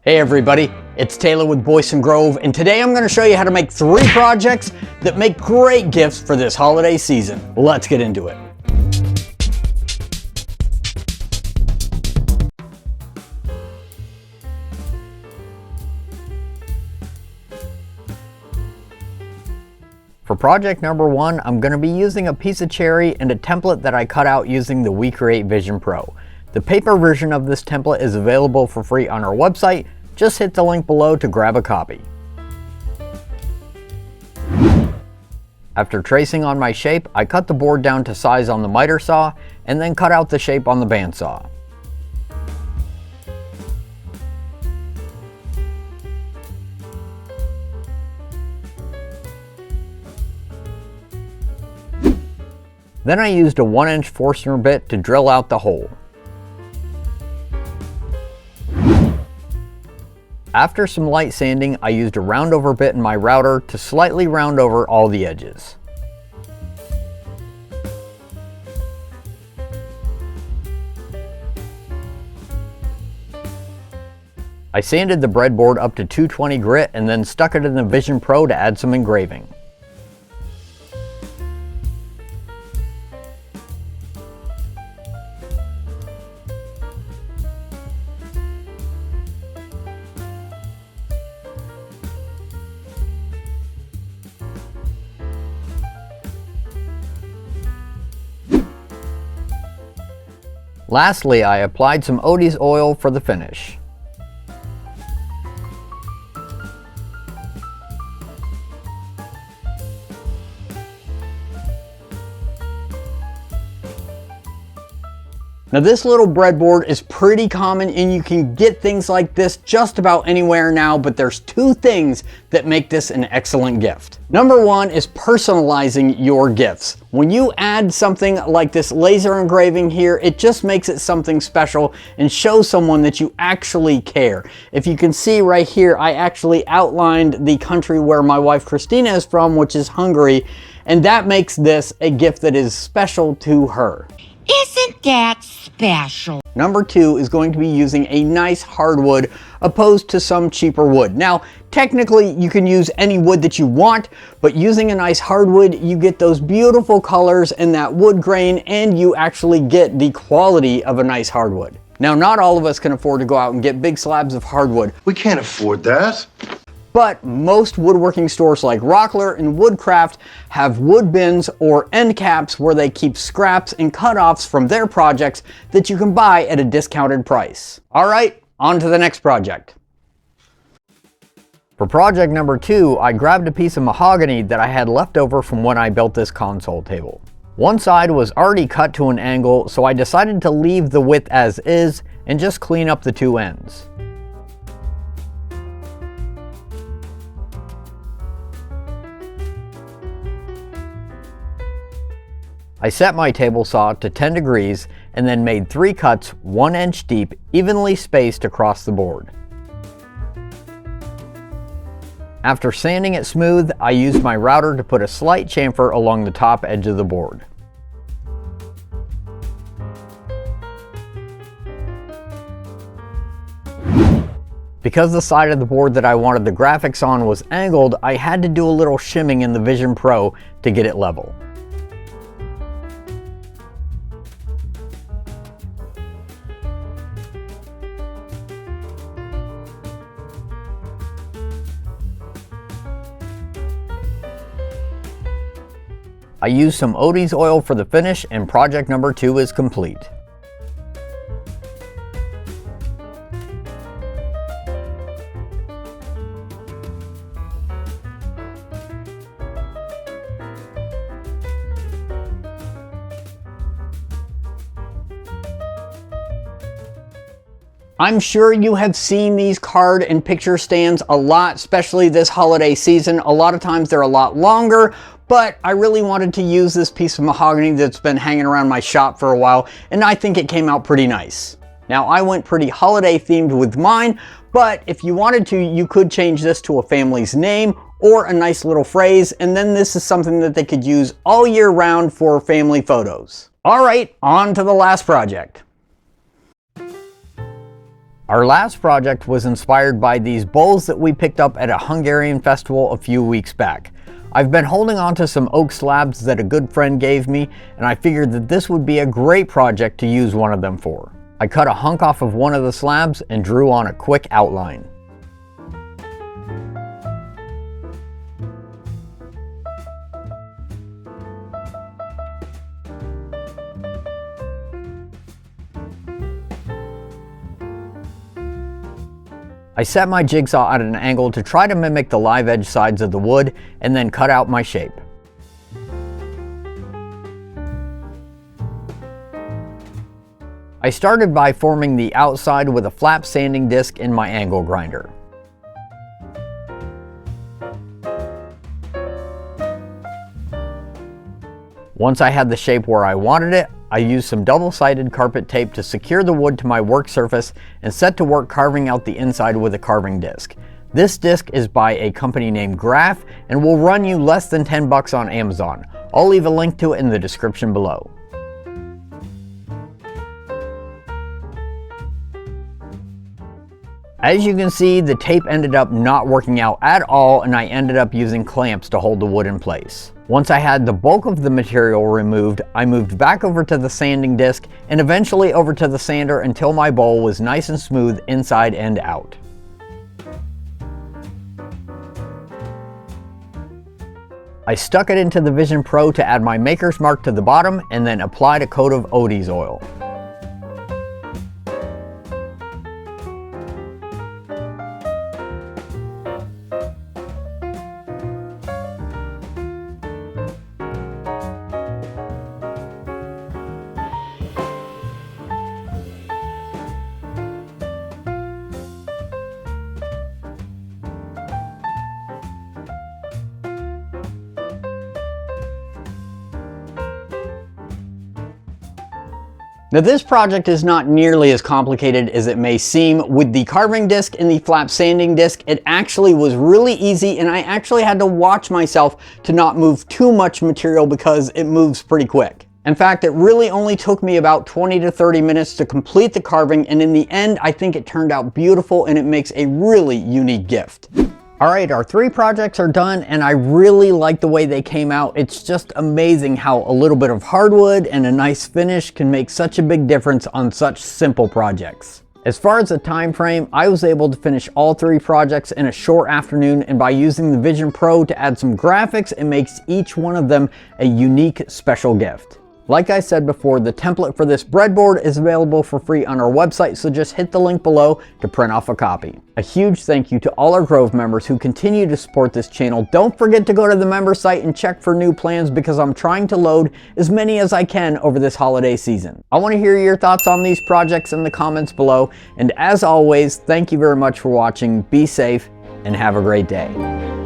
Hey everybody, it's Taylor with Boydston Grove, and today I'm going to show you how to make 3 projects that make great gifts for this holiday season. Let's get into it. For project number 1, I'm going to be using a piece of cherry and a template that I cut out using the We Create Vision Pro. The paper version of this template is available for free on our website. Just hit the link below to grab a copy. After tracing on my shape, I cut the board down to size on the miter saw and then cut out the shape on the bandsaw. Then I used a 1-inch Forstner bit to drill out the hole. After some light sanding, I used a roundover bit in my router to slightly round over all the edges. I sanded the breadboard up to 220 grit and then stuck it in the Vision Pro to add some engraving. Lastly, I applied some Odie's oil for the finish. Now this little breadboard is pretty common and you can get things like this just about anywhere now, but there's 2 things that make this an excellent gift. Number 1 is personalizing your gifts. When you add something like this laser engraving here, it just makes it something special and shows someone that you actually care. If you can see right here, I actually outlined the country where my wife Christina is from, which is Hungary, and that makes this a gift that is special to her. Isn't that special? Number 2 is going to be using a nice hardwood opposed to some cheaper wood. Now, technically you can use any wood that you want, but using a nice hardwood, you get those beautiful colors and that wood grain, and you actually get the quality of a nice hardwood. Now, not all of us can afford to go out and get big slabs of hardwood. We can't afford that. But most woodworking stores like Rockler and Woodcraft have wood bins or end caps where they keep scraps and cutoffs from their projects that you can buy at a discounted price. All right, on to the next project. For project number 2, I grabbed a piece of mahogany that I had left over from when I built this console table. One side was already cut to an angle, so I decided to leave the width as is and just clean up the 2 ends. I set my table saw to 10 degrees and then made 3 cuts 1 inch deep, evenly spaced across the board. After sanding it smooth, I used my router to put a slight chamfer along the top edge of the board. Because the side of the board that I wanted the graphics on was angled, I had to do a little shimming in the Vision Pro to get it level. I used some Odie's oil for the finish, and project number 2 is complete. I'm sure you have seen these card and picture stands a lot, especially this holiday season. A lot of times they're a lot longer, but I really wanted to use this piece of mahogany that's been hanging around my shop for a while, and I think it came out pretty nice. Now, I went pretty holiday themed with mine, but if you wanted to, you could change this to a family's name or a nice little phrase, and then this is something that they could use all year round for family photos. All right, on to the last project. Our last project was inspired by these bowls that we picked up at a Hungarian festival a few weeks back. I've been holding on to some oak slabs that a good friend gave me, and I figured that this would be a great project to use one of them for. I cut a hunk off of one of the slabs and drew on a quick outline. I set my jigsaw at an angle to try to mimic the live edge sides of the wood and then cut out my shape. I started by forming the outside with a flap sanding disc in my angle grinder. Once I had the shape where I wanted it, I used some double-sided carpet tape to secure the wood to my work surface and set to work carving out the inside with a carving disc. This disc is by a company named Graph and will run you less than 10 bucks on Amazon. I'll leave a link to it in the description below. As you can see, the tape ended up not working out at all, and I ended up using clamps to hold the wood in place. Once I had the bulk of the material removed, I moved back over to the sanding disc and eventually over to the sander until my bowl was nice and smooth inside and out. I stuck it into the Vision Pro to add my maker's mark to the bottom and then applied a coat of Odie's oil. Now this project is not nearly as complicated as it may seem. With the carving disc and the flap sanding disc, it actually was really easy, and I actually had to watch myself to not move too much material because it moves pretty quick. In fact, it really only took me about 20 to 30 minutes to complete the carving, and in the end, I think it turned out beautiful and it makes a really unique gift. Alright, our 3 projects are done and I really like the way they came out. It's just amazing how a little bit of hardwood and a nice finish can make such a big difference on such simple projects. As far as the time frame, I was able to finish all 3 projects in a short afternoon, and by using the Vision Pro to add some graphics, it makes each one of them a unique special gift. Like I said before, the template for this breadboard is available for free on our website, so just hit the link below to print off a copy. A huge thank you to all our Grove members who continue to support this channel. Don't forget to go to the member site and check for new plans because I'm trying to load as many as I can over this holiday season. I want to hear your thoughts on these projects in the comments below, and as always, thank you very much for watching. Be safe and have a great day.